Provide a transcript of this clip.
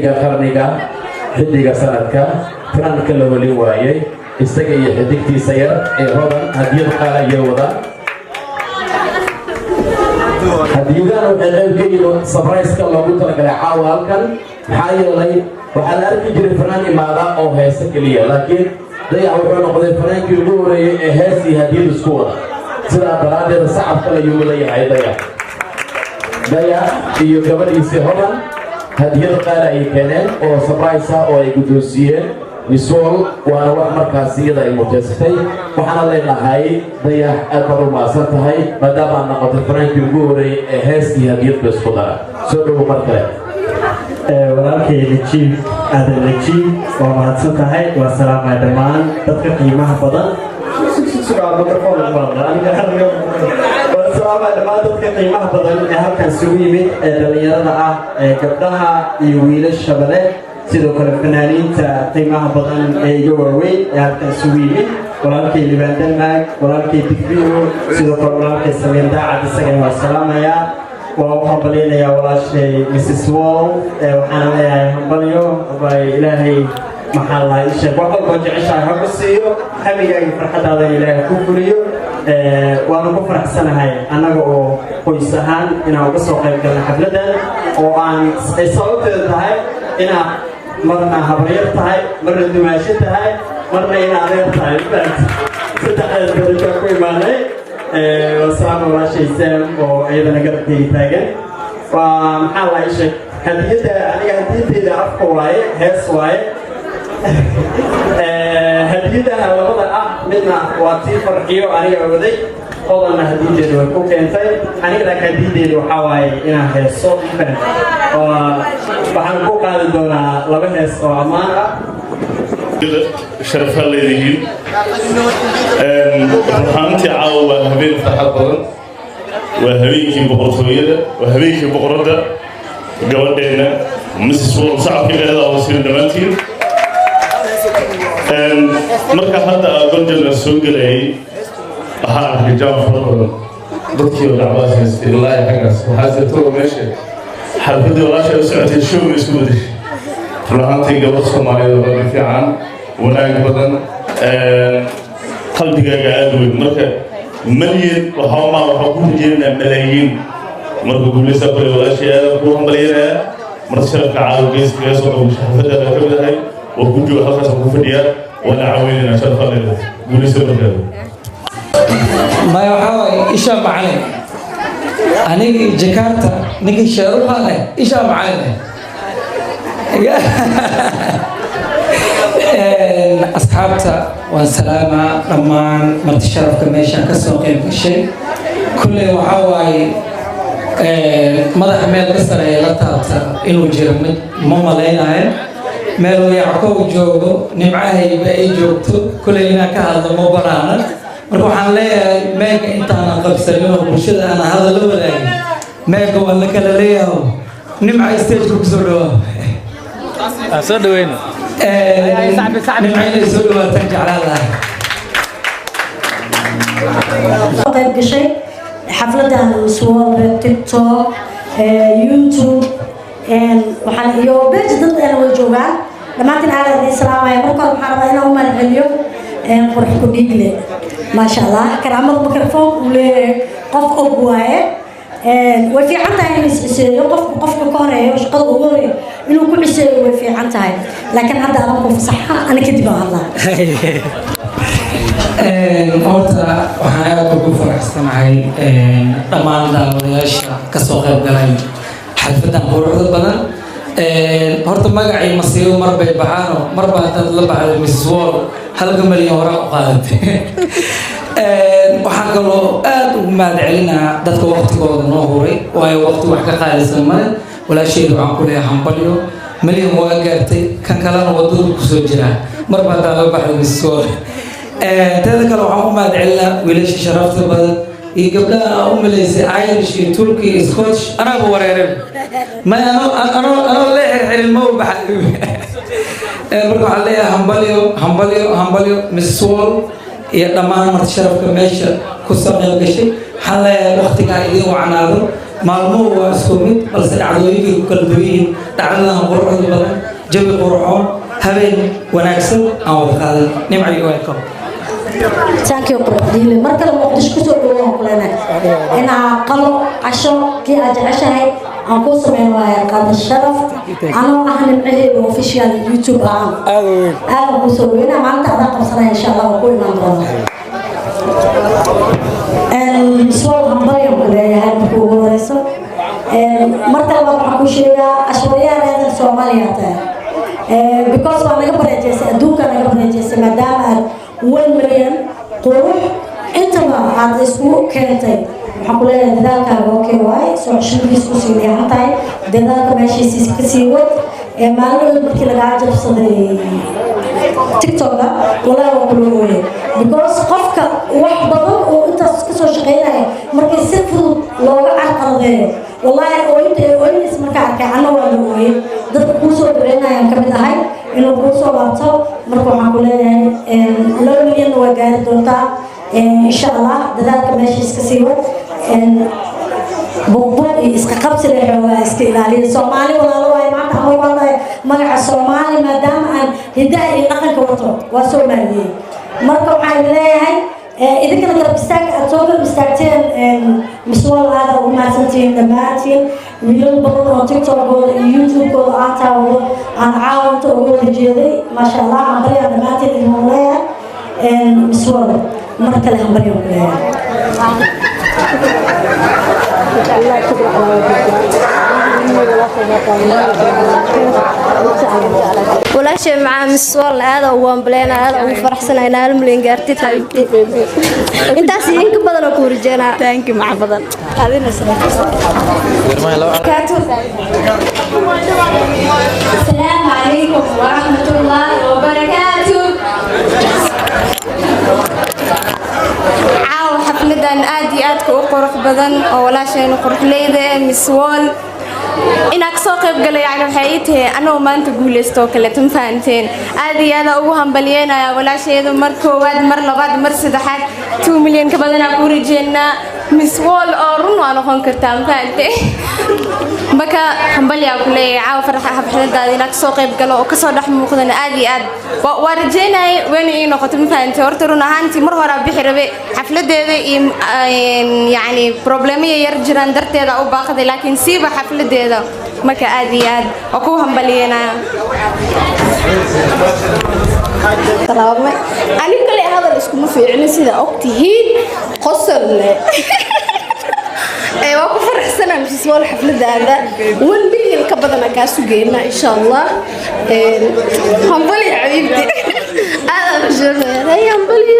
qarniga xilliga sanadka franka la wali waayay isaga iyo xidigtiisa yar ee hodan hadiyad qaala iyo wada hadiyadana waxay qayb ka yihiin surprise-ka loogu talagalay caawa halkan maxaa yeelay waxaa la arki jiray fanaan imaada oo heesa keliya laakiin dayax wuxuu noqday fanaankii ugu horeeyey ee hees iyo hadiyad isku wada sidaa daraaddeeda sacab kale ayuu leeyahay dayax iyo gabadhiisii hodan hadiyad qaali ay keeneen oo surprise ah oo ay guddoonsiiyeen miswal waana wax markaas iyada ay muteysatay waxaana leenahay dayax aad baad u mahadsan tahay maadaama aad noqotay fanaankii ugu horeeyey ee heeskii hadiyadba isku dara soo dhowo mar kale walaalkay najiib aadan najiib waa mahadsan tahay waa salaamay dhammaan dadka qiimaha badan dhammaan dadka qiimaha badan ee halkan isugu yimid ee dhallinyarada ah ee gabdhaha iyo wiilasha leh sidoo kale fanaaniinta qiimaha badan ee iga waaweyn ee halkan isugu yimid walaalkay libaan denmark walaalkay digbiyo sidoo kale walaalkay samiin daacad isagana waa salaamayaa waa u hambaliynayaa walaashay mrs wall waxaana leeyahay hambalyo bay ilaahay maxaa la isheeg wax walba jeceshahay ha ku siiyo hamigaaga farxadaada ilaahay ku fuliyo waanu ku faraxsanahay annaga oo qoys ahaan inaan uga soo qayb galna xafladan oo aan ay sababteedu tahay inaad marna habaryar tahay marna dumaasho tahay marna in adeer tahay saddexdeed darajo ku imaanay wasalaama walaashay saam oo iyadana garabkayga taagan waa maxaa la isheeg hadiyadda aniga hadiyaddeeda afka waaye hees waaye hadiyadaha labada ah midna waa tii farxiyo aniga waday qodanna hadiyaddeedu way ku keentay aniga laakiin hadiyaddeedu waxaa waaye inaan heeso waxaan ku qaadi doonaa laba hees oo ammaan ah sharafaa leedihiin ruxaantii caawa waa habeen farxad badan waa habeenkii boqortooyada waa habeenkii boqoradda gabadheenna mrs wall sacabka gaada oo siin dhammaantiin marka hadda goljanna soo gelayay waxaa arkay jaam fara badan dadkii oo dacwaas haystay ilaa xaggaas waxaa sirtoo meesha xalfadii walaasha u socotay showga isku badashay runaantii gabadh soomaaliyeed oo dhan fiican wanaag badan qalbigaaga aad weyn marka malyan waxaa ku rajeynaa malaayiin marka guulaysaa kule walaashii aadan kuu hambalyanaya marka sharafka caawa geeskaga soo dhawo xafladana ka mid ahay waa ku jooga halkaas ku fadhiyaa waana caawinayna sharafaa leedahay guulaysa markeeda maya waxaa waaye ishaa macalin anigii jakarta ninkii sheeruqaale ishaa macalin asxaabta waan salaamaa dhammaan marti sharafka meeshaan ka soo qayb gashay kulley waxaa waaye madaxa meel ka sareeya la taabta inuu jiro mid ma malaynayo meeluu yackow joogo nimcahayba ay joogto kulley inaan ka hadlo ma banaana marka waxaan leeyahay meega intaanan qabsanin oo bulshada aan hadal la wadaagin meega waa la kala leeyahay nimca stageka kusoo dhawaa soo dhaweyno nimca inay soo dhawaataan jeclaan lahay qayb gashay xafladan swab tiktok youtube waxaan iyo beej dad aan way joogaan dhammaantiin aadan idin salaamaya marka hore waxaan rabaa inaan u mahadceliyo qurux ku dhiigle maasha allah karaamada mikrofon uu leeyahay qof og waaye way fiican tahay in is-ciseeyo qofka ka horeeyo shaqada ugu horeeyo inuu ku ciseeyo way fiican tahay laakiin hadda adan ku fasaxa ana kadib aan hadlaa horta waxaan aad ugu faraxsanahay dhammaan daawadayaasha ka soo qayb galay xalfadan quruxda badan horta magacii masiibo mar bay baxaano mar baa dad la baxday mrs wall halka malyan hore u qaadatay waxaan kaloo aad ugu mahad celinaa dadka waqtigooda noo huray waayo waqti wax ka qaalisan male walaasheedu waxaan ku leeyahay hambalyo malyan waa gaartay kan kalena wadadu kusoo jiraa mar baa dad la baxday mrs wall teeda kale waxaan u mahad celinaa wiilasha sharafta badan iyo gabdhaha u malaysay irish iyo turki iyo scotch anaaba wareeren ma anoo lee xirxirin ma u baxay marka waxaan leeyahay hambalyo hambalyo hambalyo mrs wall iyo dhammaan marti sharafka meesha ku soo qayb gashay waxaan leeyahay waqtigaa idiin wacnaado maalmuhu waa isku mid balse dhacdooyinkay ku kala duwan yihiin dhacdadahan quruxda badan jawi qurxoon habeen wanaagsan aan wada qaadan nimcayo welcome thank you qurxdiile mar kale muqdisho ku soo dhawaad kulana ina qalo casho kii aad jeceshahay aan ku sameyn waayo qada sharaf anoo ah nimcaheedu official YouTube aad ku soo weynaa maanta aad qabsanay insha Allah ku iman doona سؤال همبري وكذا هاد كورسو مرة ما بحكي شيء أشوية هذا الصومالية because أنا قبل جالس أدوك أنا قبل جالس مدام 1 مليون قروح أنت ما هذا اسمه كنتي حقول له ذلك أوكي واي سو عشان بيسكوسي ليه هتاي ذلك ماشي كسيوت ما له بكي لقاعد بصدري تيك توك ولا وقولوا لي because قفك واحد بدل وأنت كسر شغيله مركز سفر لو عقل والله وين اسمك كأنه ولا وين ضد كوسو برينا يعني كم هاي إنه كوسو لابتو مركو حقوله لو مليون وجاء دولتا إن شاء الله ذلك ماشي كسيوت بوبو إسقاط سريع إسكيلالي الصومالي ولا لواي ما تعمل والله مجا الصومالي ما دام أن هداء نقل كوتو وصومالي مركو حقوله إذا كنا بستاك أتوقع بستاكتين مسؤول هذا وما سنتين دماتين مليون بطل تيك توك يوتيوب كل عطا عن عاون تقول الجيلي ما شاء الله عن بريا دماتين المولايا مسؤول مرة لهم بريا ولا شيء مع مسؤول هذا هو بلينا هذا وفرحنا هنا الملين قارتي حبيبتي انت سينك بدل كورجينا ثانك يو مع بدل هذه السلام عليكم ورحمة الله وبركاته عاو حفلدان آدي آدك وقرح بدن ولا شيء نقرح ليدة مسؤول إنك ساقب قال يعني حياته أنا وما أنت قولي استوكلة تنفانتين هذه هذا أوهم بلينا ولا شيء ذو مركو واد مر لبعض مرسد حد 2 مليون كبدنا كوري جنة مسوال أرون وأنا خنكرتام فانتي بكا حنبلي أقول لي عاو فرح حفلة هذه إنك ساقب قال وكسر رحم مخدنا هذه أد ورجينا وين إنه قتم فانتي ورترونا هانتي مرة بحربي حفلة هذه يعني بروبلمية يرجعن درت هذا أو باخذ لكن سيب حفلة هذا مكا آديات وكوهم بلينا طلابنا أنا كل هذا الاسكم في عنا سيدا أختهين قصر أيوة كفر حسنا مش سوى الحفلة هذا والبيل كبدنا كاسو جينا إن شاء الله هنبلي يا حبيبتي هذا مش هي هنبلي